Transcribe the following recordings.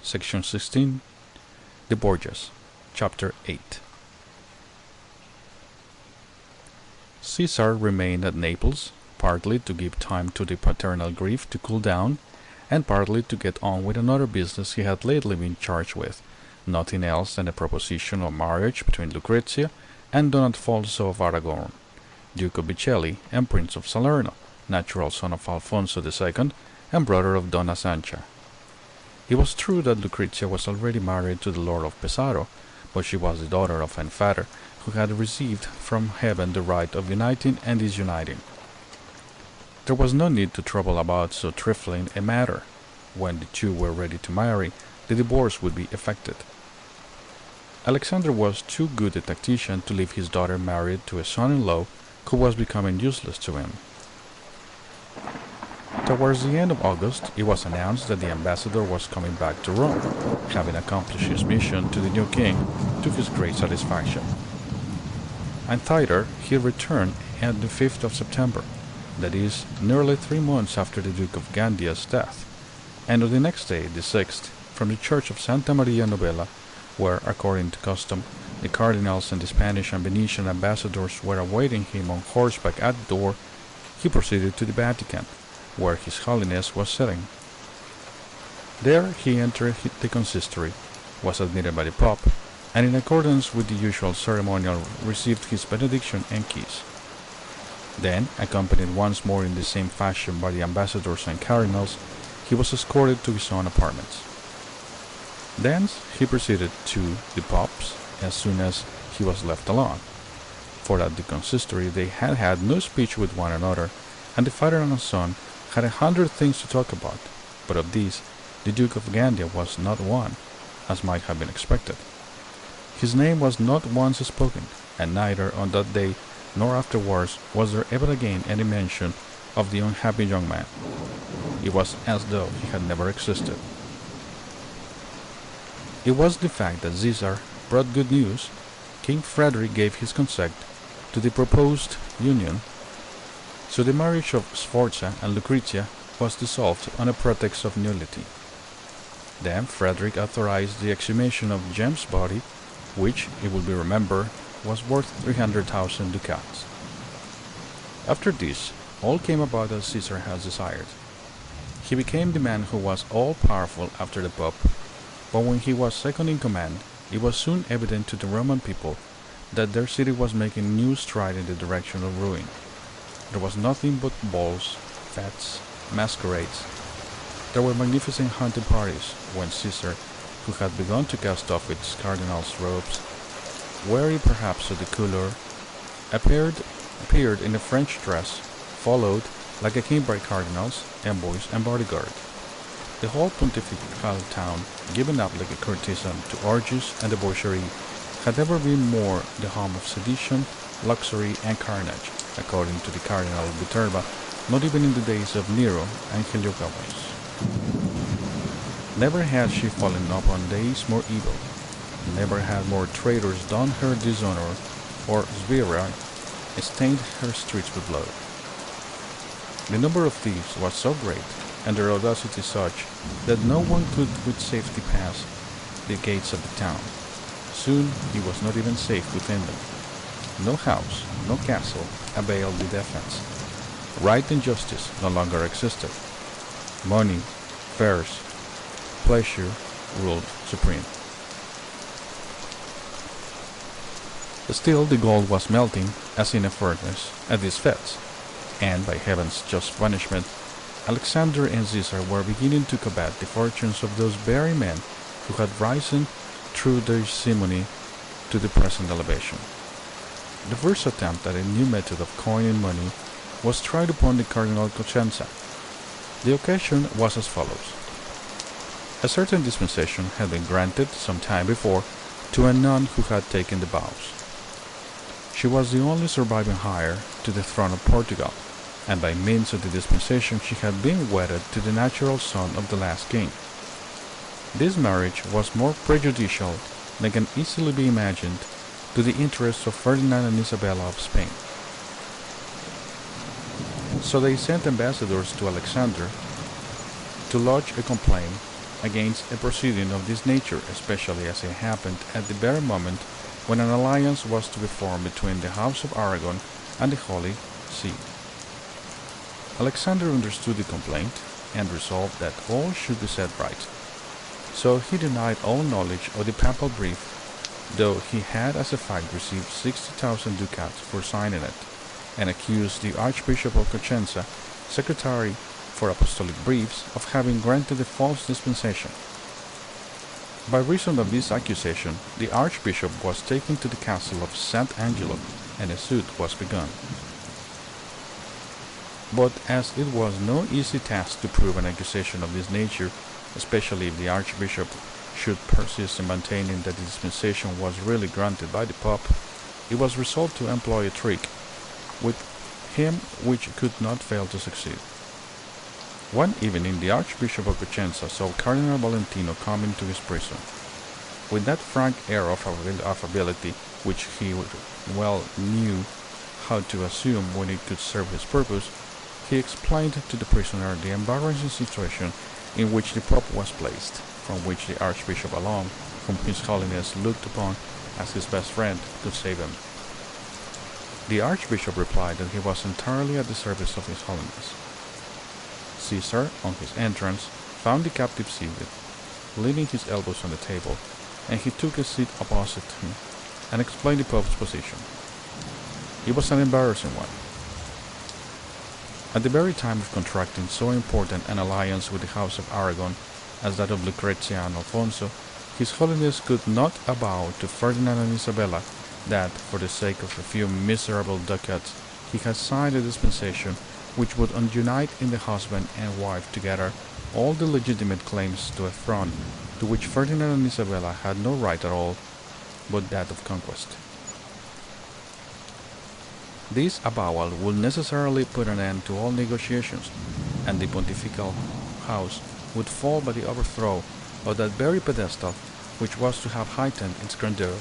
Section 16. The Borgias. Chapter 8. Caesar remained at Naples, partly to give time to the paternal grief to cool down, and partly to get on with another business he had lately been charged with, nothing else than a proposition of marriage between Lucrezia and Don Alfonso of Aragon, Duke of Bicelli and Prince of Salerno, natural son of Alfonso II and brother of Donna Sancha. It was true that Lucrezia was already married to the Lord of Pesaro, but she was the daughter of an father who had received from heaven the right of uniting and disuniting. There was no need to trouble about so trifling a matter. When the two were ready to marry, the divorce would be effected. Alexandre was too good a tactician to leave his daughter married to a son-in-law who was becoming useless to him. Towards the end of August, it was announced that the ambassador was coming back to Rome, having accomplished his mission to the new king to his great satisfaction. And thither he returned on the 5th of September, that is, nearly 3 months after the Duke of Gandia's death, and on the next day, the 6th, from the church of Santa Maria Novella, where, according to custom, the cardinals and the Spanish and Venetian ambassadors were awaiting him on horseback at the door, he proceeded to the Vatican, where His Holiness was sitting. There he entered the consistory, was admitted by the Pope, and in accordance with the usual ceremonial received his benediction and keys. Then, accompanied once more in the same fashion by the ambassadors and cardinals, he was escorted to his own apartments. Thence he proceeded to the Pope's as soon as he was left alone, for at the consistory they had had no speech with one another, and the father and son had 100 things to talk about, but of these the Duke of Gandia was not one, as might have been expected. His name was not once spoken, and neither on that day nor afterwards was there ever again any mention of the unhappy young man. It was as though he had never existed. It was the fact that Caesar brought good news. King Frederick gave his consent to the proposed union, so the marriage of Sforza and Lucrezia was dissolved on a pretext of nullity. Then Frederick authorized the exhumation of Jem's body, which, it will be remembered, was worth 300,000 ducats. After this, all came about as Caesar had desired. He became the man who was all-powerful after the Pope, but when he was second in command, it was soon evident to the Roman people that their city was making a new stride in the direction of ruin. There was nothing but balls, fetes, masquerades. There were magnificent hunting parties when Caesar, who had begun to cast off its cardinal's robes, weary perhaps of the couleur, appeared in a French dress, followed like a king by cardinals, envoys, and bodyguard. The whole pontifical town, given up like a courtesan to orgies and debauchery, had never been more the home of sedition, luxury, and carnage, according to the Cardinal of Viterbo, not even in the days of Nero and Heliogabalus. Never had she fallen upon days more evil. Never had more traitors done her dishonor, or Sbirra stained her streets with blood. The number of thieves was so great, and their audacity such, that no one could with safety pass the gates of the town. Soon he was not even safe within them. No house, no castle availed the defense. Right and justice no longer existed. Money, fairs, pleasure ruled supreme. Still the gold was melting as in a furnace at these fetes, and by heaven's just punishment, Alexandre and Caesar were beginning to covet the fortunes of those very men who had risen through their simony to the present elevation. The first attempt at a new method of coining money was tried upon the Cardinal Coscienza. The occasion was as follows. A certain dispensation had been granted some time before to a nun who had taken the vows. She was the only surviving heir to the throne of Portugal, and by means of the dispensation she had been wedded to the natural son of the last king. This marriage was more prejudicial than can easily be imagined to the interests of Ferdinand and Isabella of Spain. So they sent ambassadors to Alexandre to lodge a complaint against a proceeding of this nature, especially as it happened at the very moment when an alliance was to be formed between the House of Aragon and the Holy See. Alexander understood the complaint and resolved that all should be set right. So he denied all knowledge of the papal brief, though he had as a fact received 60,000 ducats for signing it, and accused the Archbishop of Cosenza, secretary for apostolic briefs, of having granted a false dispensation. By reason of this accusation, the archbishop was taken to the castle of Sant Angelo, and a suit was begun. But as it was no easy task to prove an accusation of this nature, especially if the archbishop should persist in maintaining that the dispensation was really granted by the pope, it was resolved to employ a trick with him which could not fail to succeed. One evening the Archbishop of Cosenza saw Cardinal Valentino come into his prison. With that frank air of affability which he well knew how to assume when it could serve his purpose, he explained to the prisoner the embarrassing situation in which the Pope was placed, from which the Archbishop alone, whom His Holiness looked upon as his best friend, could save him. The Archbishop replied that he was entirely at the service of His Holiness. Caesar, on his entrance, found the captive seated, leaning his elbows on the table, and he took a seat opposite him and explained the Pope's position. It was an embarrassing one. At the very time of contracting so important an alliance with the House of Aragon as that of Lucrezia and Alfonso, His Holiness could not avow to Ferdinand and Isabella that, for the sake of a few miserable ducats, he had signed a dispensation which would unite in the husband and wife together all the legitimate claims to a throne to which Ferdinand and Isabella had no right at all but that of conquest. This avowal would necessarily put an end to all negotiations, and the pontifical house would fall by the overthrow of that very pedestal which was to have heightened its grandeur.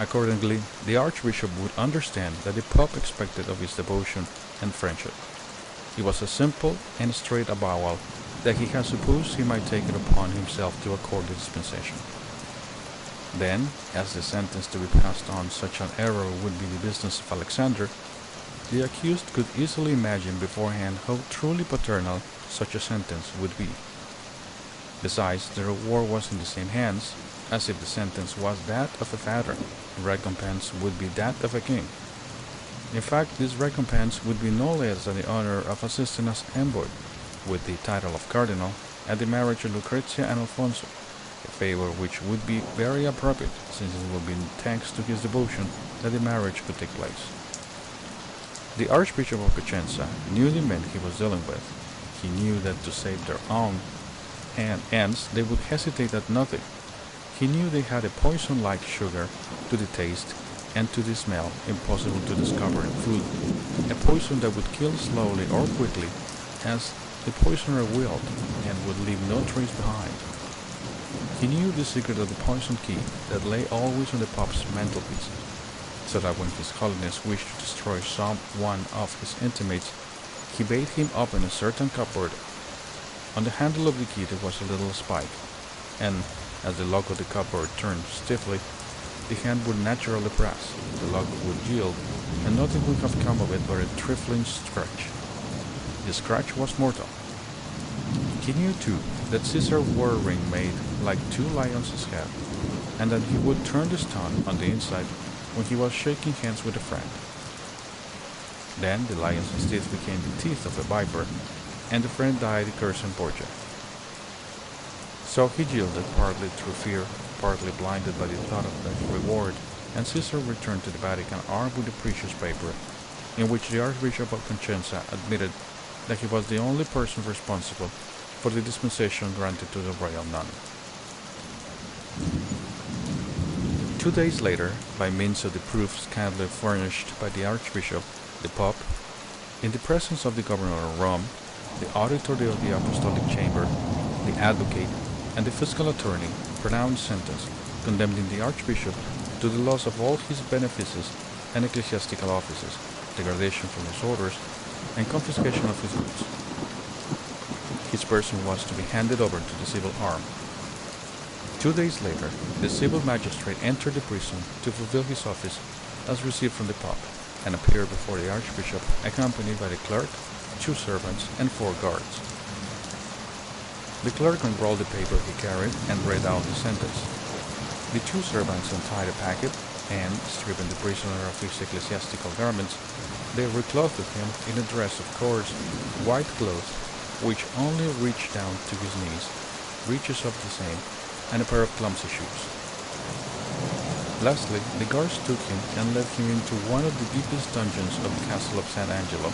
Accordingly, the Archbishop would understand that the Pope expected of his devotion and friendship. It was a simple and straight avowal that he had supposed he might take it upon himself to accord the dispensation. Then, as the sentence to be passed on such an error would be the business of Alexander, the accused could easily imagine beforehand how truly paternal such a sentence would be. Besides, the reward was in the same hands, as if the sentence was that of a father, the recompense would be that of a king. In fact, this recompense would be no less than the honor of assisting as envoy, with the title of cardinal, at the marriage of Lucrezia and Alfonso, a favor which would be very appropriate, since it would be thanks to his devotion that the marriage could take place. The Archbishop of Cosenza knew the men he was dealing with. He knew that to save their own ends they would hesitate at nothing. He knew they had a poison like sugar to the taste and to the smell impossible to discover in food, a poison that would kill slowly or quickly as the poisoner willed and would leave no trace behind. He knew the secret of the poison key that lay always on the Pope's mantelpiece, so that when His Holiness wished to destroy some one of his intimates, he bade him open a certain cupboard. On the handle of the key there was a little spike, and as the lock of the cupboard turned stiffly, the hand would naturally press, the lock would yield, and nothing would have come of it but a trifling scratch. The scratch was mortal. He knew, too, that Caesar wore a ring made like two lions' heads, and that he would turn the stone on the inside when he was shaking hands with a friend. Then the lion's teeth became the teeth of a viper, and the friend died a cursing Borgia. So he yielded, partly through fear, partly blinded by the thought of the reward, and Caesar returned to the Vatican armed with a precious paper, in which the Archbishop of Cosenza admitted that he was the only person responsible for the dispensation granted to the royal nun. 2 days later, by means of the proofs kindly furnished by the Archbishop, the Pope, in the presence of the governor of Rome, the auditor of the Apostolic Chamber, the advocate, and the fiscal attorney, pronounced sentence condemning the Archbishop to the loss of all his benefices and ecclesiastical offices, degradation from his orders, and confiscation of his goods. His person was to be handed over to the civil arm. 2 days later, the civil magistrate entered the prison to fulfill his office as received from the Pope, and appeared before the Archbishop, accompanied by the clerk, 2 servants, and 4 guards. The clerk unrolled the paper he carried and read out the sentence. The 2 servants untied a packet, and, stripping the prisoner of his ecclesiastical garments, they reclothed him in a dress of coarse, white cloth, which only reached down to his knees, breeches of the same, and a pair of clumsy shoes. Lastly, the guards took him and led him into one of the deepest dungeons of the castle of San Angelo,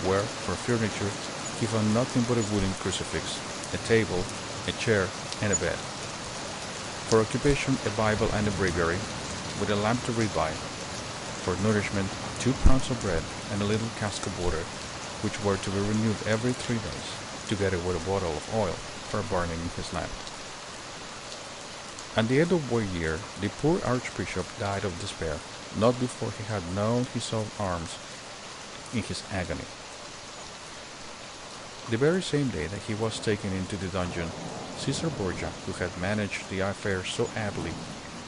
where, for furniture, he found nothing but a wooden crucifix, a table, a chair, and a bed. For occupation, a Bible and a breviary, with a lamp to read by. For nourishment, 2 pounds of bread and a little cask of water, which were to be renewed every 3 days, together with a bottle of oil for burning in his lamp. At the end of 1 year, the poor archbishop died of despair, not before he had known his own arms in his agony. The very same day that he was taken into the dungeon, Caesar Borgia, who had managed the affair so ably,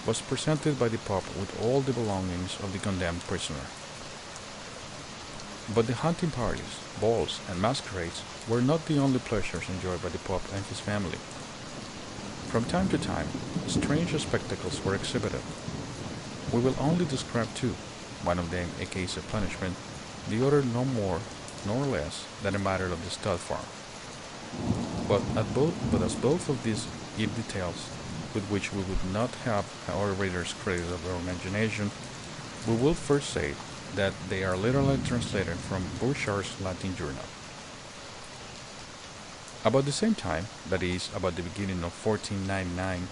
was presented by the Pope with all the belongings of the condemned prisoner. But the hunting parties, balls, and masquerades were not the only pleasures enjoyed by the Pope and his family. From time to time, strange spectacles were exhibited. We will only describe 2, one of them a case of punishment, the other no more nor less than a matter of the stud farm. But as both of these give details with which we would not have our readers credit of their imagination, we will first say that they are literally translated from Burchards' Latin journal. About the same time, that is, about the beginning of 1499,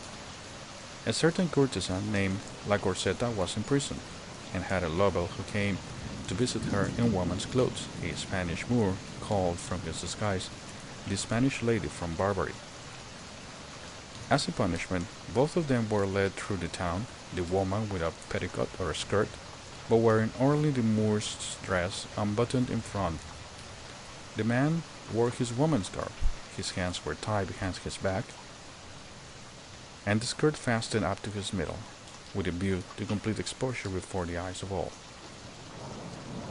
a certain courtesan named La Corseta was in prison, and had a lover who came to visit her in woman's clothes, a Spanish Moor, called from his disguise the Spanish lady from Barbary. As a punishment, both of them were led through the town, the woman with a petticoat or a skirt, but wearing only the Moor's dress unbuttoned in front. The man wore his woman's garb. His hands were tied behind his back, and the skirt fastened up to his middle, with a view to complete exposure before the eyes of all.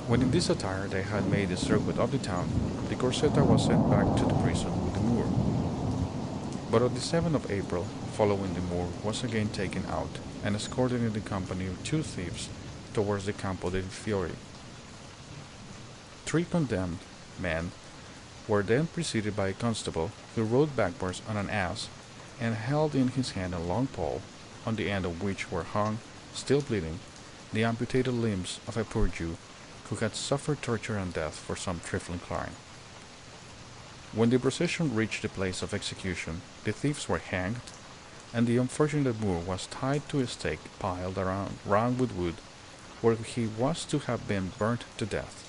When in this attire they had made the circuit of the town, the Corseta was sent back to the prison with the Moor. But on the 7th of April, following the Moor, was again taken out, and escorted in the company of 2 thieves towards the Campo dei Fiori. 3 condemned men were then preceded by a constable, who rode backwards on an ass, and held in his hand a long pole, on the end of which were hung, still bleeding, the amputated limbs of a poor Jew, who had suffered torture and death for some trifling crime. When the procession reached the place of execution, the thieves were hanged, and the unfortunate Moor was tied to a stake piled round with wood, where he was to have been burnt to death,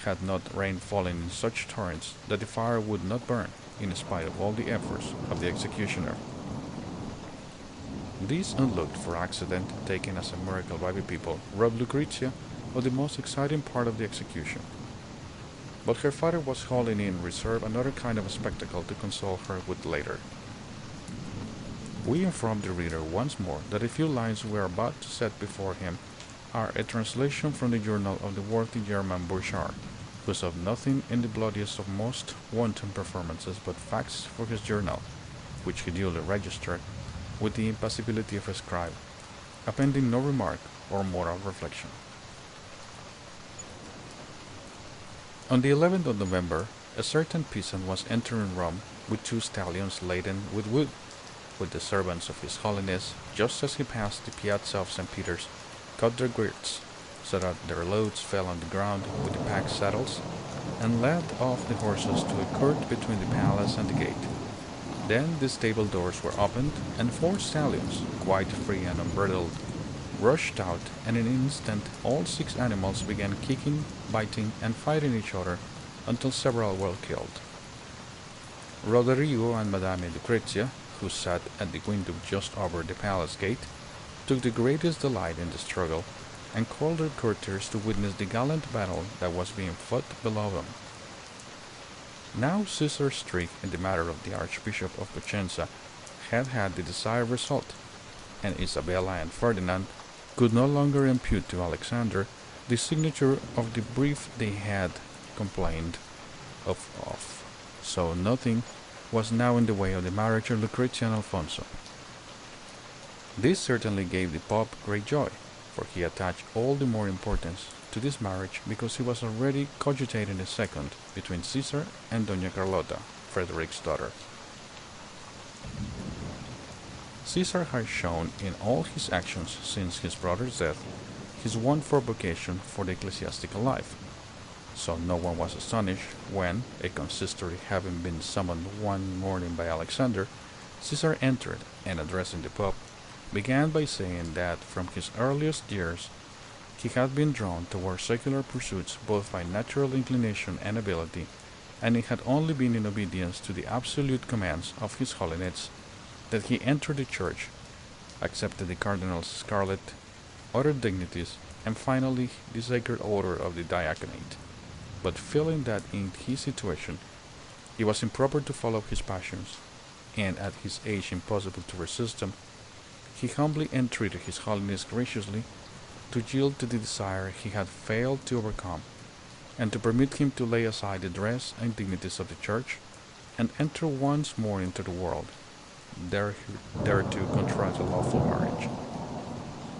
had not rain fallen in such torrents that the fire would not burn, in spite of all the efforts of the executioner. This unlooked-for accident, taken as a miracle by the people, robbed Lucrezia of the most exciting part of the execution. But her father was holding in reserve another kind of a spectacle to console her with later. We inform the reader once more that the few lines we are about to set before him are a translation from the journal of the worthy German Burchard, who saw nothing in the bloodiest of most wanton performances but facts for his journal, which he duly registered with the impassibility of a scribe, appending no remark or moral reflection. On the 11th of November, a certain peasant was entering Rome with 2 stallions laden with wood, with the servants of His Holiness, just as he passed the Piazza of St. Peter's, cut their girths, so that their loads fell on the ground with the pack saddles, and led off the horses to a court between the palace and the gate. Then the stable doors were opened, and 4 stallions, quite free and unbridled, rushed out, and in an instant all 6 animals began kicking, biting, and fighting each other until several were killed. Roderigo and Madame Lucrezia, who sat at the window just over the palace gate, took the greatest delight in the struggle, and called their courtiers to witness the gallant battle that was being fought below them. Now Caesar's streak in the matter of the Archbishop of Piacenza had had the desired result, and Isabella and Ferdinand could no longer impute to Alexander the signature of the brief they had complained of. So nothing was now in the way of the marriage of Lucrezia and Alfonso. This certainly gave the Pope great joy, for he attached all the more importance to this marriage because he was already cogitating a second between Caesar and Dona Carlota, Frederick's daughter. Caesar had shown in all his actions since his brother's death his wonderful vocation for the ecclesiastical life. So no one was astonished when, a consistory having been summoned one morning by Alexander, Caesar entered and, addressing the Pope, began by saying that from his earliest years he had been drawn toward secular pursuits both by natural inclination and ability, and it had only been in obedience to the absolute commands of His Holiness that he entered the Church, accepted the Cardinal's scarlet, other dignities, and finally the sacred order of the diaconate. But feeling that in his situation it was improper to follow his passions, and at his age impossible to resist them, he humbly entreated His Holiness graciously to yield to the desire he had failed to overcome, and to permit him to lay aside the dress and dignities of the Church, and enter once more into the world, there to contract a lawful marriage.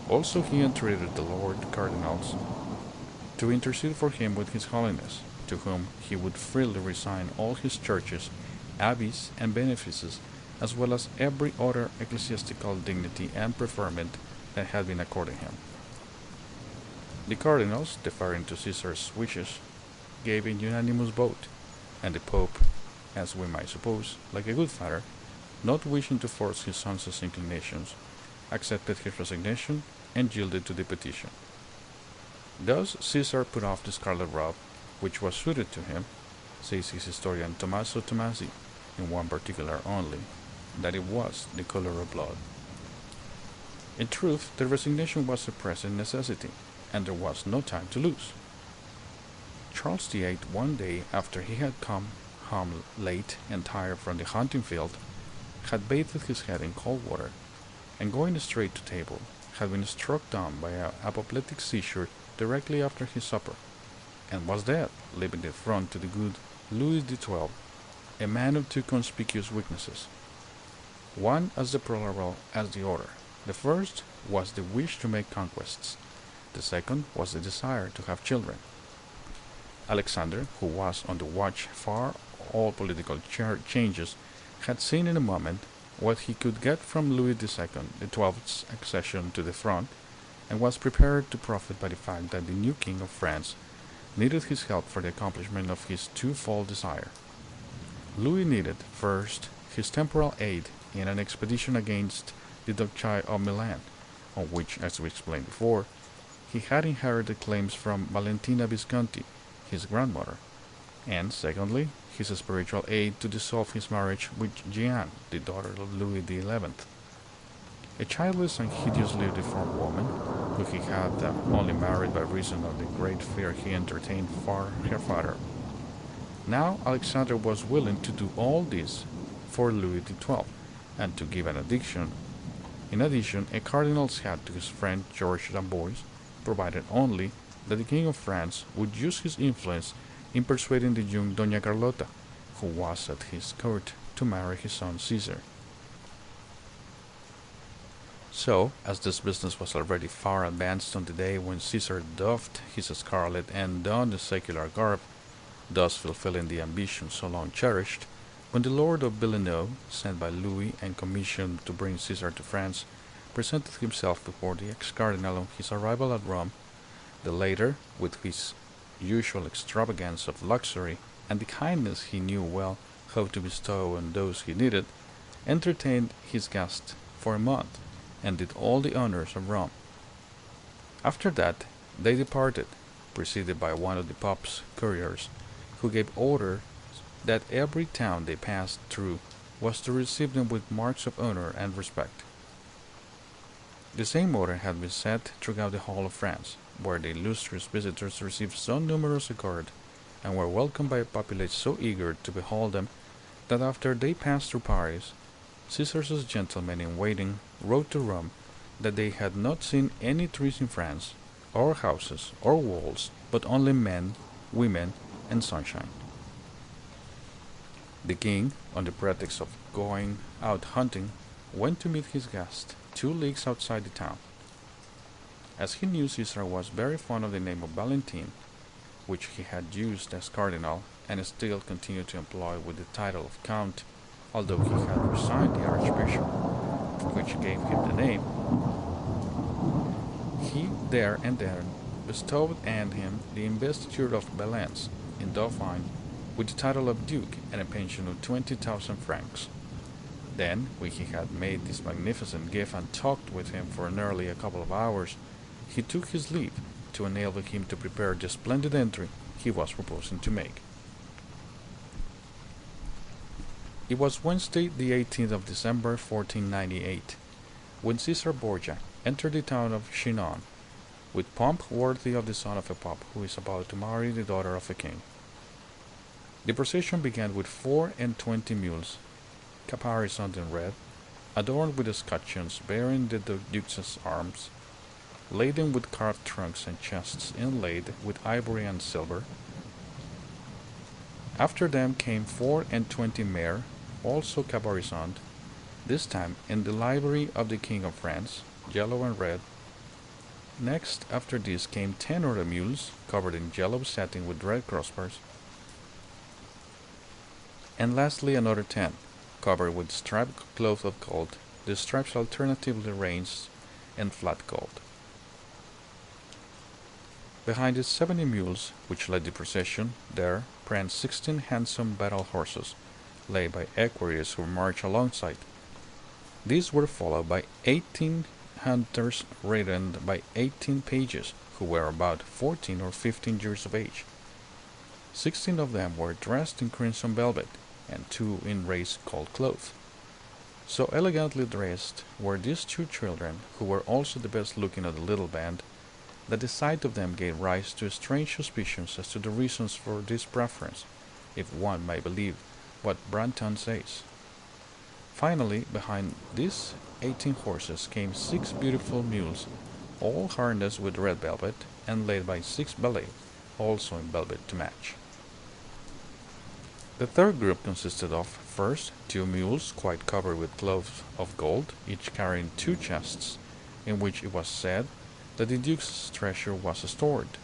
Also he entreated the Lord Cardinals to intercede for him with His Holiness, to whom he would freely resign all his churches, abbeys, and benefices, as well as every other ecclesiastical dignity and preferment that had been accorded him. The cardinals, deferring to Caesar's wishes, gave a unanimous vote, and the Pope, as we might suppose, like a good father, not wishing to force his son's inclinations, accepted his resignation and yielded to the petition. Thus Caesar put off the scarlet robe, which was suited to him, says his historian Tommaso Tommasi, in one particular only, that it was the color of blood. In truth, the resignation was a pressing necessity, and there was no time to lose. Charles VIII, one day after he had come home late and tired from the hunting field, had bathed his head in cold water, and going straight to table, had been struck down by an apoplectic seizure directly after his supper, and was dead, leaving the throne to the good Louis XII, a man of two conspicuous weaknesses, one as deplorable as the other. The first was the wish to make conquests. The second was the desire to have children. Alexander, who was on the watch for all political changes, had seen in a moment what he could get from Louis II, the twelfth's accession to the throne, and was prepared to profit by the fact that the new king of France needed his help for the accomplishment of his twofold desire. Louis needed, first, his temporal aid in an expedition against the Duchy of Milan, on which, as we explained before, he had inherited claims from Valentina Visconti, his grandmother, and secondly, his spiritual aid to dissolve his marriage with Jeanne, the daughter of Louis XI, a childless and hideously deformed woman, who he had only married by reason of the great fear he entertained for her father. Now Alexander was willing to do all this for Louis XII, and to give in addition, a cardinal's hat to his friend George d'Amboise, provided only that the King of France would use his influence in persuading the young Dona Carlota, who was at his court, to marry his son Caesar. So, as this business was already far advanced on the day when Caesar doffed his scarlet and donned the secular garb, thus fulfilling the ambition so long cherished, when the Lord of Villeneuve, sent by Louis and commissioned to bring Caesar to France, presented himself before the ex-cardinal on his arrival at Rome, the latter, with his usual extravagance of luxury and the kindness he knew well how to bestow on those he needed, entertained his guest for a month, and did all the honors of Rome. After that, they departed, preceded by one of the Pope's couriers, who gave order that every town they passed through was to receive them with marks of honor and respect. The same order had been set throughout the whole of France, where the illustrious visitors received so numerous a guard and were welcomed by a populace so eager to behold them that after they passed through Paris, Caesar's gentlemen in waiting wrote to Rome that they had not seen any trees in France, or houses, or walls, but only men, women, and sunshine. The king, on the pretext of going out hunting, went to meet his guest 2 leagues outside the town. As he knew Caesar was very fond of the name of Valentine, which he had used as cardinal and still continued to employ with the title of count, although he had resigned the archbishop, which gave him the name, he there and then bestowed on him the investiture of Valence in Dauphine with the title of duke and a pension of 20,000 francs. Then, when he had made this magnificent gift and talked with him for nearly a couple of hours, he took his leave to enable him to prepare the splendid entry he was proposing to make. It was Wednesday, the 18th of December, 1498, when Caesar Borgia entered the town of Chinon, with pomp worthy of the son of a pope who is about to marry the daughter of a king. The procession began with 24 mules, caparisoned in red, adorned with escutcheons bearing the duke's arms, laden with carved trunks and chests inlaid with ivory and silver. After them came 24 mares, also caparisoned, this time in the livery of the King of France, yellow and red. Next after this came 10 other mules, covered in yellow satin with red crossbars, and lastly another 10, covered with striped cloth of gold, the stripes alternatively ranged in flat gold. Behind the 70 mules which led the procession, there pranced 16 handsome battle horses, led by equerries who marched alongside. These were followed by 18 hunters ridden by 18 pages, who were about 14 or 15 years of age. 16 of them were dressed in crimson velvet, and 2 in race gold cloth. So elegantly dressed were these 2 children, who were also the best looking of the little band, that the sight of them gave rise to strange suspicions as to the reasons for this preference, if one may believe what Brantome says. Finally, behind these 18 horses came 6 beautiful mules, all harnessed with red velvet, and led by 6 valets, also in velvet to match. The third group consisted of, first, 2 mules quite covered with cloth of gold, each carrying 2 chests, in which it was said that the duke's treasure was stored,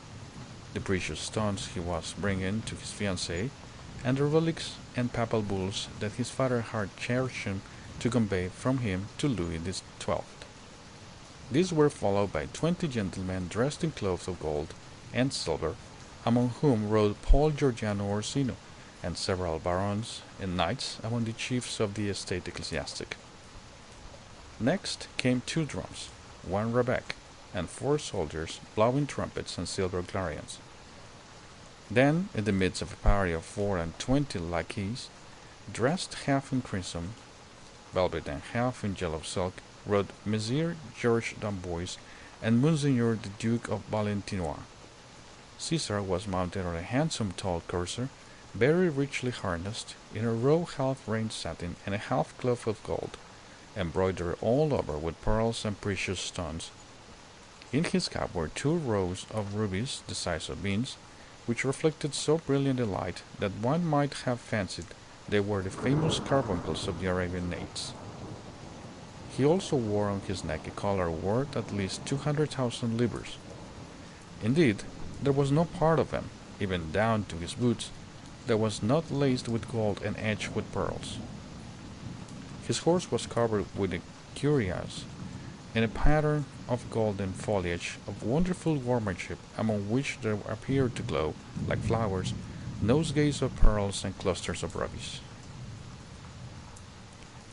the precious stones he was bringing to his fiancée, and the relics and papal bulls that his father had cherished to convey from him to Louis XII. These were followed by 20 gentlemen dressed in cloth of gold and silver, among whom rode Paul Giordano Orsino, and several barons and knights among the chiefs of the estate ecclesiastic. Next came 2 drums, 1 rebec, and 4 soldiers blowing trumpets and silver clarions. Then, in the midst of a party of 24 lackeys, dressed half in crimson velvet and half in yellow silk, rode Messire Georges d'Amboise and Monseigneur the Duke of Valentinois. Caesar was mounted on a handsome tall courser, very richly harnessed, in a raw half-range satin and a half cloth of gold, embroidered all over with pearls and precious stones. In his cap were 2 rows of rubies the size of beans, which reflected so brilliant a light that one might have fancied they were the famous carbuncles of the Arabian Nights. He also wore on his neck a collar worth at least 200,000 livres. Indeed, there was no part of him, even down to his boots, that was not laced with gold and edged with pearls. His horse was covered with a cuirass and a pattern of golden foliage of wonderful workmanship, among which there appeared to glow, like flowers, nosegays of pearls and clusters of rubies.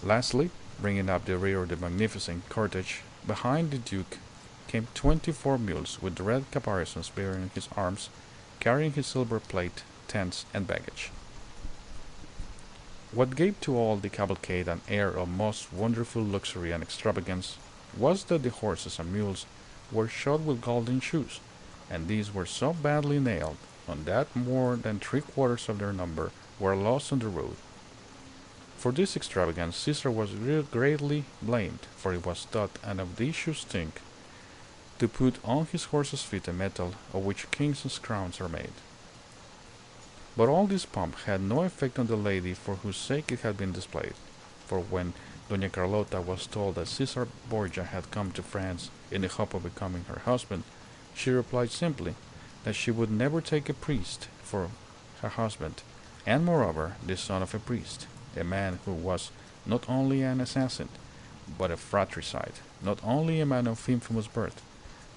Lastly, bringing up the rear of the magnificent cortege, behind the duke came 24 mules with red caparisons bearing his arms, carrying his silver plate, tents, and baggage. What gave to all the cavalcade an air of most wonderful luxury and extravagance was that the horses and mules were shod with golden shoes, and these were so badly nailed on that more than three-quarters of their number were lost on the road. For this extravagance Caesar was greatly blamed, for it was thought an audacious thing to put on his horse's feet a metal of which kings' crowns are made. But all this pomp had no effect on the lady for whose sake it had been displayed, for when Doña Carlota was told that Caesar Borgia had come to France in the hope of becoming her husband, she replied simply that she would never take a priest for her husband, and moreover the son of a priest, a man who was not only an assassin, but a fratricide, not only a man of infamous birth,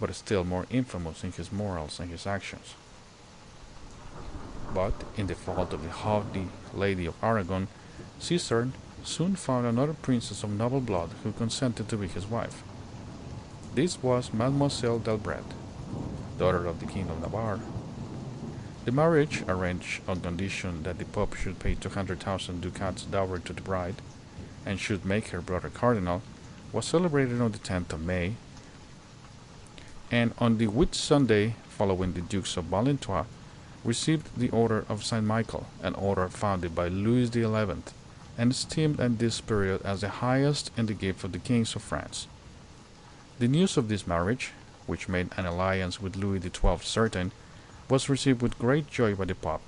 but still more infamous in his morals and his actions. But, in default of the haughty Lady of Aragon, Caesar soon found another princess of noble blood who consented to be his wife. This was Mademoiselle d'Albret, daughter of the King of Navarre. The marriage, arranged on condition that the Pope should pay 200,000 ducats dowry to the bride, and should make her brother cardinal, was celebrated on the 10th of May, and on the Whitsunday following the Dukes of Valentinois received the Order of Saint Michael, an order founded by Louis XI, and esteemed at this period as the highest in the gift of the kings of France. The news of this marriage, which made an alliance with Louis XII certain, was received with great joy by the Pope,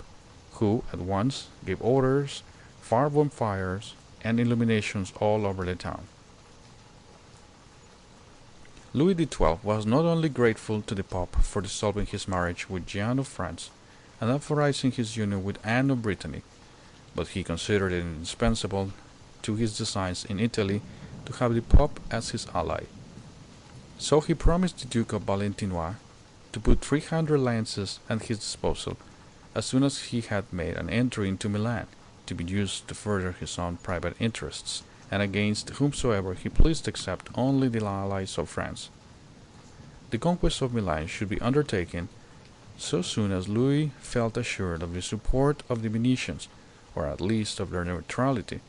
who at once gave orders for bonfires and illuminations all over the town. Louis XII was not only grateful to the Pope for dissolving his marriage with Jeanne of France and authorizing his union with Anne of Brittany, but he considered it indispensable to his designs in Italy to have the Pope as his ally. So he promised the Duke of Valentinois to put 300 lances at his disposal as soon as he had made an entry into Milan, to be used to further his own private interests, and against whomsoever he pleased except only the allies of France. The conquest of Milan should be undertaken so soon as Louis felt assured of the support of the Venetians, or at least of their neutrality,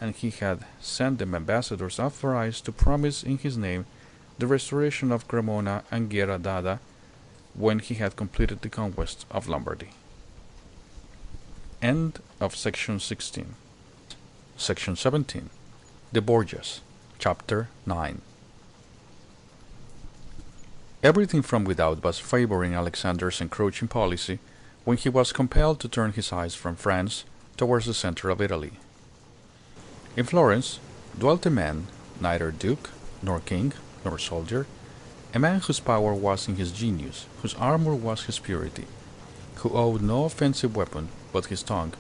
and he had sent them ambassadors authorized to promise in his name the restoration of Cremona and Guerra d'Ada when he had completed the conquest of Lombardy. End of section 16. Section 17. The Borgias. Chapter 9. Everything from without was favoring Alexander's encroaching policy when he was compelled to turn his eyes from France towards the center of Italy. In Florence dwelt a man, neither duke, nor king, nor soldier, a man whose power was in his genius, whose armor was his purity, who owed no offensive weapon but his tongue,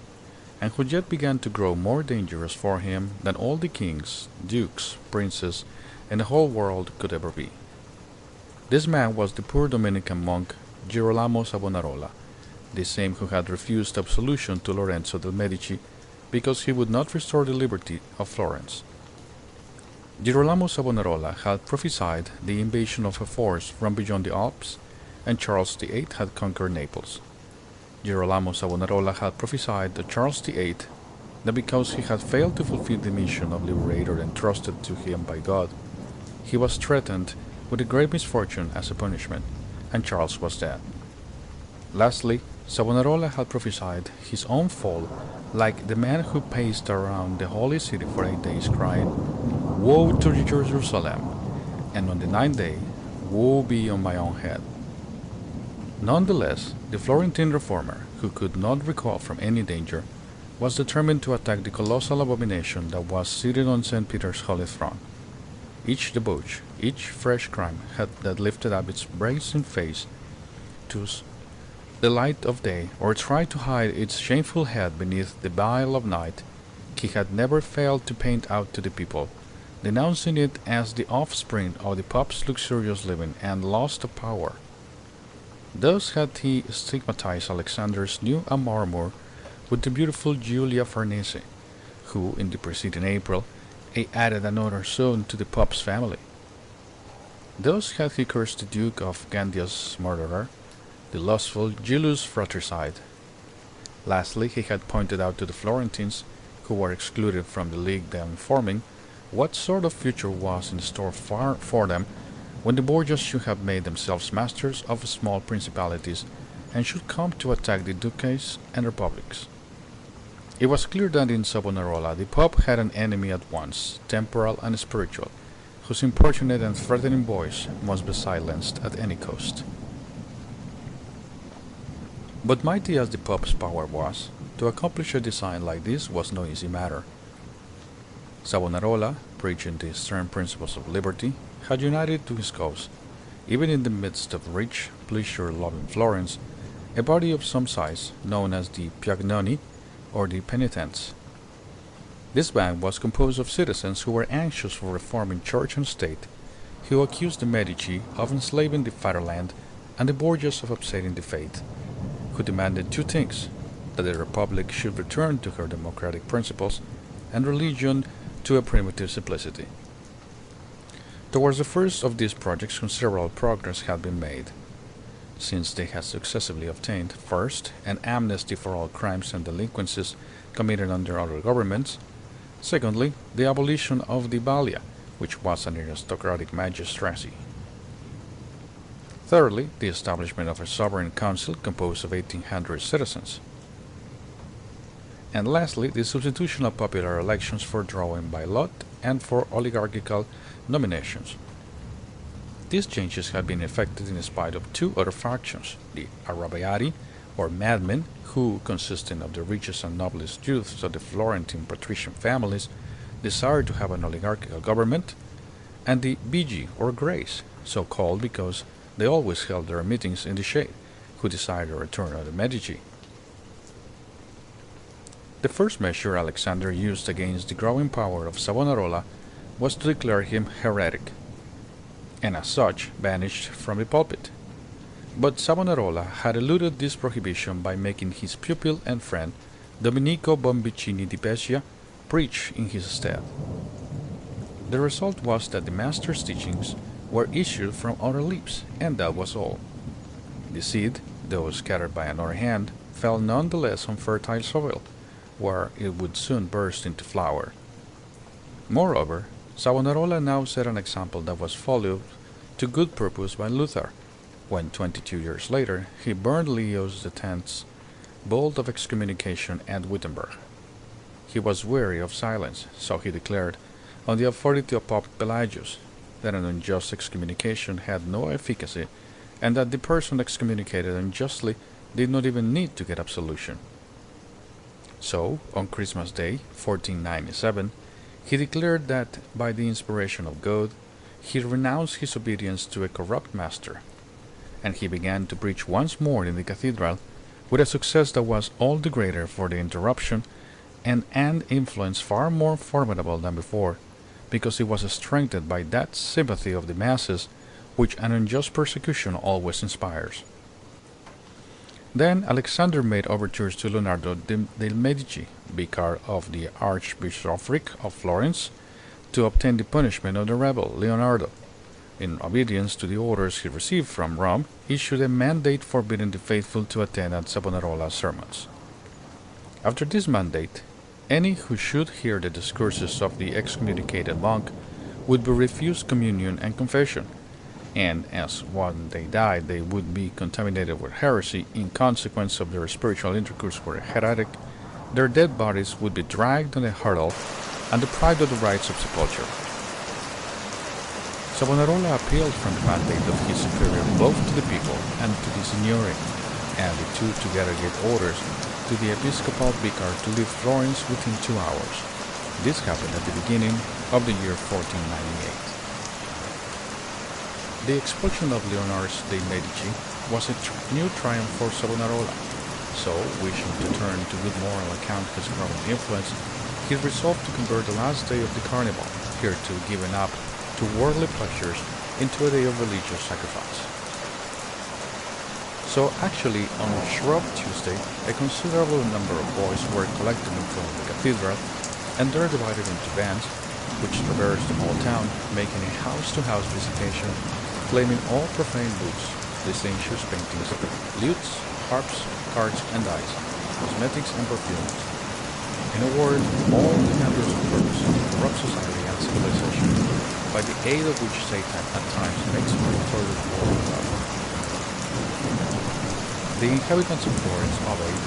and who yet began to grow more dangerous for him than all the kings, dukes, princes, in the whole world could ever be. This man was the poor Dominican monk Girolamo Savonarola, the same who had refused absolution to Lorenzo de' Medici because he would not restore the liberty of Florence. Girolamo Savonarola had prophesied the invasion of a force from beyond the Alps, and Charles VIII had conquered Naples. Girolamo Savonarola had prophesied to Charles VIII that because he had failed to fulfill the mission of liberator entrusted to him by God, he was threatened with a great misfortune as a punishment, and Charles was dead. Lastly, Savonarola had prophesied his own fall, like the man who paced around the holy city for 8 days, crying, "Woe to Jerusalem!" and on the 9th day, "Woe be on my own head!" Nonetheless, the Florentine reformer, who could not recoil from any danger, was determined to attack the colossal abomination that was seated on St. Peter's holy throne. Each debauch, each fresh crime that lifted up its brazen face to the light of day, or tried to hide its shameful head beneath the veil of night, he had never failed to paint out to the people, denouncing it as the offspring of the Pope's luxurious living and lust of power. Thus had he stigmatized Alexander's new amour with the beautiful Julia Farnese, who, in the preceding April, added another son to the Pope's family. Thus had he cursed the Duke of Gandia's murderer, the lustful, jealous fratricide. Lastly, he had pointed out to the Florentines, who were excluded from the league then forming, what sort of future was in store for them when the Borgias should have made themselves masters of small principalities and should come to attack the duques and republics. It was clear that in Savonarola the Pope had an enemy at once, temporal and spiritual, whose importunate and threatening voice must be silenced at any cost. But mighty as the Pope's power was, to accomplish a design like this was no easy matter. Savonarola, preaching the stern principles of liberty, had united to his cause, even in the midst of rich, pleasure-loving Florence, a body of some size, known as the Piagnoni, or the Penitents. This band was composed of citizens who were anxious for reforming church and state, who accused the Medici of enslaving the fatherland and the Borgias of upsetting the faith, who demanded two things: that the republic should return to her democratic principles, and religion to a primitive simplicity. Towards the first of these projects considerable progress had been made, since they had successively obtained, first, an amnesty for all crimes and delinquencies committed under other governments; secondly, the abolition of the Balia, which was an aristocratic magistracy; thirdly, the establishment of a sovereign council composed of 1,800 citizens; and lastly, the substitution of popular elections for drawing by lot and for oligarchical nominations. These changes had been effected in spite of two other factions, the Arrabbiati, or madmen, who, consisting of the richest and noblest youths of the Florentine patrician families, desired to have an oligarchical government, and the Bigi, or Greys, so called because they always held their meetings in the shade, who desired a return of the Medici. The first measure Alexandre used against the growing power of Savonarola was to declare him heretic, and as such banished from the pulpit. But Savonarola had eluded this prohibition by making his pupil and friend, Domenico Bombicini di Pescia, preach in his stead. The result was that the master's teachings were issued from other lips, and that was all. The seed, though scattered by another hand, fell none the less on fertile soil, where it would soon burst into flower. Moreover, Savonarola now set an example that was followed to good purpose by Luther, when 22 years later he burned Leo X's bolt of excommunication at Wittenberg. He was weary of silence, so he declared, on the authority of Pope Pelagius, that an unjust excommunication had no efficacy, and that the person excommunicated unjustly did not even need to get absolution. So, on Christmas Day, 1497, he declared that, by the inspiration of God, he renounced his obedience to a corrupt master, and he began to preach once more in the cathedral, with a success that was all the greater for the interruption, and an influence far more formidable than before, because it was strengthened by that sympathy of the masses which an unjust persecution always inspires. Then Alexander made overtures to Leonardo de' Medici, vicar of the Archbishopric of Florence, to obtain the punishment of the rebel Leonardo. In obedience to the orders he received from Rome, issued a mandate forbidding the faithful to attend at Savonarola's sermons. After this mandate, any who should hear the discourses of the excommunicated monk would be refused communion and confession, and as when they died they would be contaminated with heresy in consequence of their spiritual intercourse with a heretic, their dead bodies would be dragged on a hurdle and deprived of the rites of sepulture. Savonarola appealed from the mandate of his superior both to the people and to the Signory, and the two together gave orders to the episcopal vicar to leave Florence within 2 hours. This happened at the beginning of the year 1498. The expulsion of Leonard de' Medici was a new triumph for Savonarola, so, wishing to turn to good moral account his growing influence, he resolved to convert the last day of the carnival, hitherto given up to worldly pleasures, into a day of religious sacrifice. So actually, on Shrub Tuesday, a considerable number of boys were collected in front of the cathedral, and there divided into bands, which traversed the whole town, making a house-to-house visitation, claiming all profane books, licentious paintings, lutes, harps, cards and dice, cosmetics and perfumes. In a word, all the members of purpose, corrupt society and civilization, by the aid of which Satan at times makes purgatory war. The inhabitants of Florence obeyed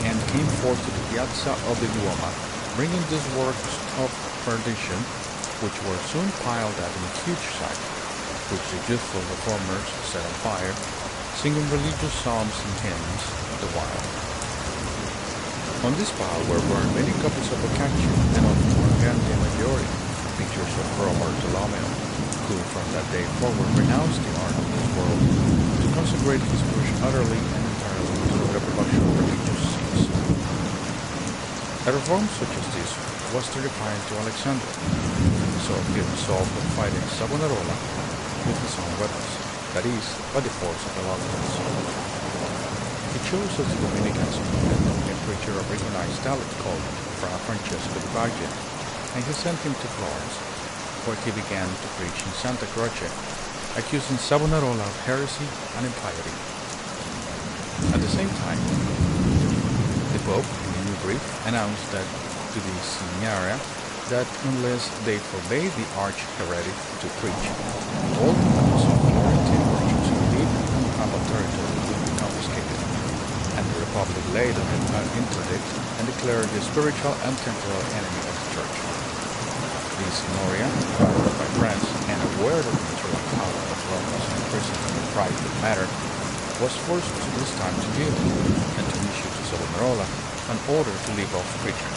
and came forth to the piazza of the Duomo, bringing these works of perdition, which were soon piled up in a huge sack, which the youthful reformers set on fire, singing religious psalms and hymns the while. On this pile were burned many copies of Boccaccio and of Morgante Maggiore, pictures of Rome Bartolomeo, who from that day forward renounced the art of this world to consecrate his wish utterly and entirely to the reproduction of religious scenes. A reform such as this was terrifying to Alexandre, so he resolved on fighting Savonarola with his own weapons, that is, by the force of the Lombards. He chose as the Dominican's opponent a preacher of recognized talent called Fra Francesco di Borgias, and he sent him to Florence, where he began to preach in Santa Croce, accusing Savonarola of heresy and impiety. At the same time, the Pope, in a new brief, announced that to the Signoria that unless they forbade the arch-heretic to preach, all the lands of Florentine merchants who lived on the papal territory would be confiscated, and the Republic laid on it an interdict and declared the spiritual and temporal enemy of the Church. The Signoria, governed by France and aware that the material power of Rome was imprisoned in a private matter, was forced to this time to yield and to issue to Savonarola an order to leave off preaching.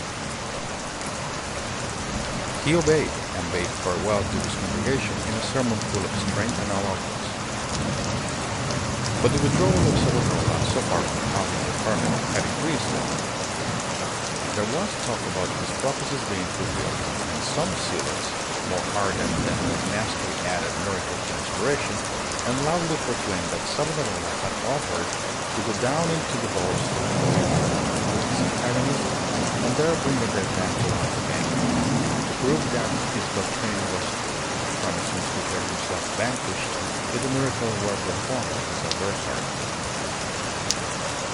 He obeyed and bade farewell to his congregation in a sermon full of strength and eloquence. But the withdrawal of Savonarola, so far from causing deferment, had increased. There was talk about his prophecies being fulfilled, and some zealots, more ardent than the mastery added miracle to inspiration, and loudly proclaimed that Savonarola had offered to go down into the vaults of his antagonist, and there bring the dead man to life again, to prove that his doctrine was promising to declare himself vanquished if the miracle were performed by his adversary.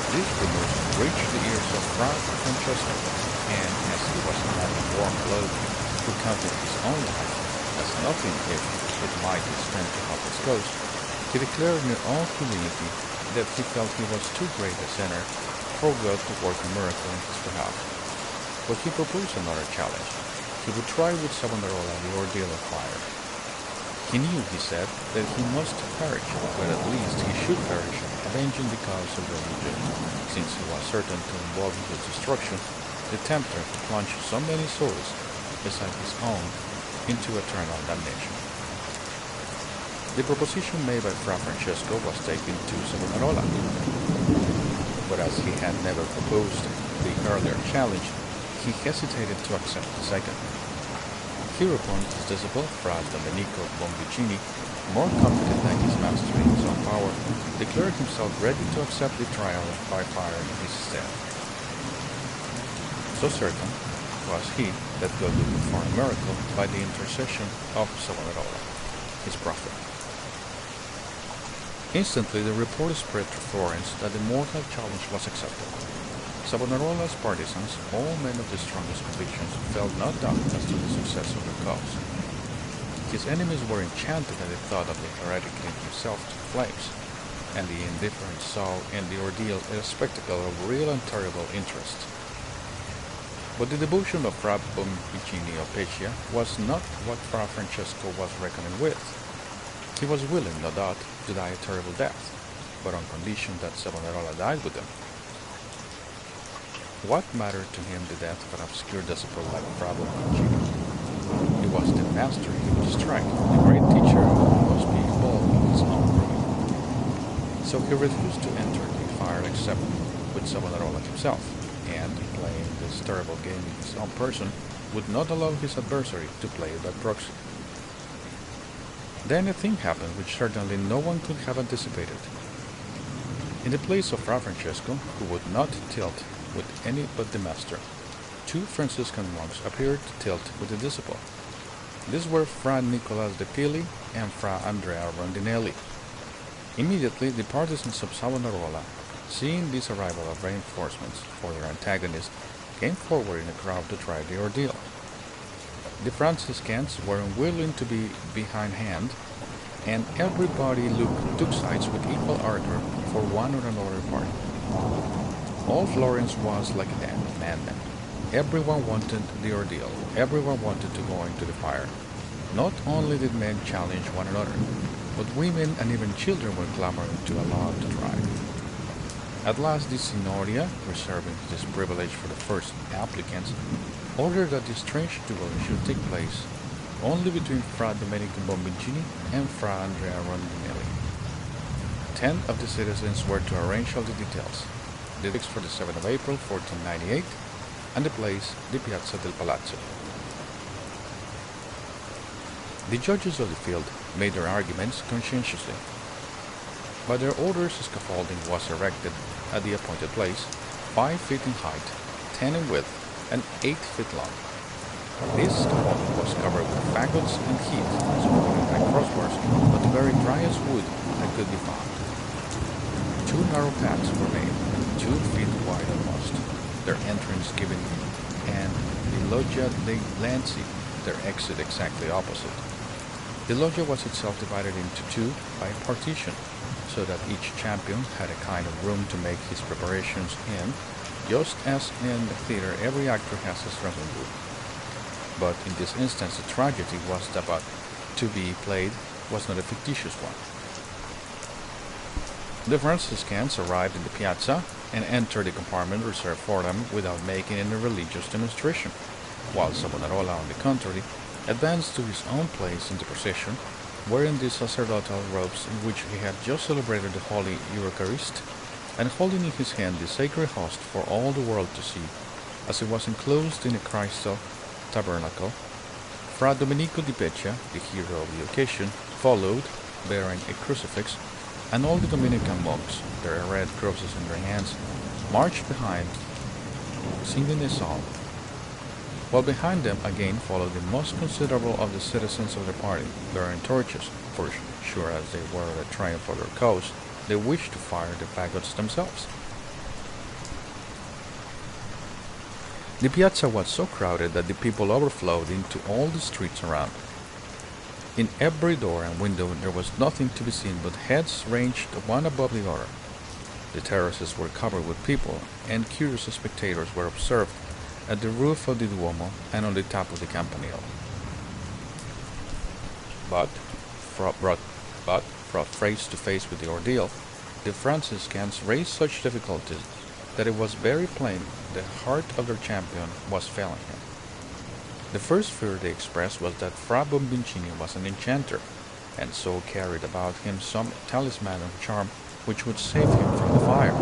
These rumors reached the ears of Fra Francesco, and as he was a man of warm blood who counted his own life as nothing if it might extend to help his cause, he declared in all humility that he felt he was too great a sinner for God to work a miracle in his behalf. But he proposed another challenge. He would try with Savonarola the ordeal of fire. He knew, he said, that he must perish, but at least he should perish, avenging the cause of religion, since he was certain to involve in his destruction the tempter to plunge so many souls, beside his own, into eternal damnation. The proposition made by Fra Francesco was taken to Savonarola, but as he had never proposed the earlier challenge, he hesitated to accept the second. Hereupon his disciple, Fra Domenico Bonvicini, more competent than his master in his own power, declared himself ready to accept the trial by fire in his stead. So certain was he that God would perform a miracle by the intercession of Savonarola, his prophet. Instantly the report spread to Florence that the mortal challenge was accepted. Savonarola's partisans, all men of the strongest convictions, felt no doubt as to the success of their cause. His enemies were enchanted at the thought of the heretic giving himself to the flames, and the indifferent saw in the ordeal a spectacle of real and terrible interest. But the devotion of Fra Bonvicini of Pescia was not what Fra Francesco was reckoning with. He was willing, no doubt, to die a terrible death, but on condition that Savonarola died with him. What mattered to him the death of an obscure disciple like Fra Bonvicini? He was the master he would strike, the great teacher who must be involved in his own ruin. So he refused to enter the fire except with Savonarola himself, and, playing this terrible game in his own person, would not allow his adversary to play it by proxy. Then a thing happened which certainly no one could have anticipated. In the place of Fra Francesco, who would not tilt with any but the master, two Franciscan monks appeared to tilt with the disciple. These were Fra Nicolas de Pili and Fra Andrea Rondinelli. Immediately the partisans of Savonarola, seeing this arrival of reinforcements for their antagonist, came forward in a crowd to try the ordeal. The Franciscans were unwilling to be behindhand, and everybody took sides with equal ardor for one or another party. All Florence was like a madman. Everyone wanted the ordeal. Everyone wanted to go into the fire. Not only did men challenge one another, but women and even children were clamoring to allow to try. At last, the Signoria, reserving this privilege for the first applicants, ordered that the strange duel should take place only between Fra Domenico Bombincini and Fra Andrea Rondinelli. 10 of the citizens were to arrange all the details. The fixed for the 7th of April, 1498, and the place, the Piazza del Palazzo. The judges of the field made their arguments conscientiously. By their orders, a scaffolding was erected at the appointed place, 5 feet in height, 10 in width, and 8 feet long. This scaffolding was covered with fagots and heat, supported by crossbars, but the very driest wood that could be found. 2 narrow paths were made, 2 feet wide almost, their entrance given, and the Loggia dei Lanzi, their exit exactly opposite. The loggia was itself divided into 2 by a partition, so that each champion had a kind of room to make his preparations in, just as in the theater every actor has his dressing room. But in this instance, the tragedy was about to be played was not a fictitious one. The Franciscans arrived in the piazza and entered the compartment reserved for them without making any religious demonstration, while Savonarola, on the contrary, advanced to his own place in the procession, wearing the sacerdotal robes in which he had just celebrated the Holy Eucharist, and holding in his hand the sacred host for all the world to see, as it was enclosed in a crystal tabernacle. Fra Domenico di Beccia, the hero of the occasion, followed, bearing a crucifix, and all the Dominican monks, their red crosses in their hands, marched behind, singing a psalm, while behind them again followed the most considerable of the citizens of the party, bearing torches, for sure as they were the triumph of their cause, they wished to fire the fagots themselves. The piazza was so crowded that the people overflowed into all the streets around. In every door and window there was nothing to be seen but heads ranged one above the other. The terraces were covered with people, and curious spectators were observed at the roof of the Duomo and on the top of the Campanile. But, brought face to face with the ordeal, the Franciscans raised such difficulties that it was very plain the heart of their champion was failing him. The first fear they expressed was that Fra Bombincini was an enchanter, and so carried about him some talisman of charm which would save him from the fire.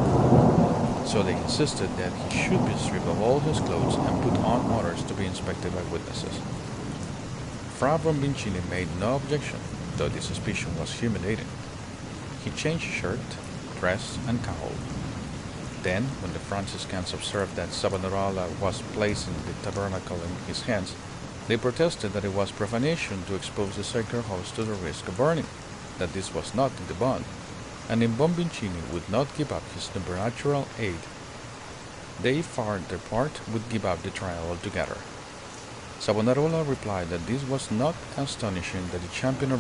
So they insisted that he should be stripped of all his clothes and put on others to be inspected by witnesses. Fra Bombincini made no objection, though the suspicion was humiliating. He changed shirt, dress, and cowl. Then, when the Franciscans observed that Savonarola was placing the tabernacle in his hands, they protested that it was profanation to expose the sacred host to the risk of burning, that this was not in the bond, and if Bombincini would not give up his supernatural aid, they, for their part, would give up the trial altogether. Savonarola replied that this was not astonishing, that the champion of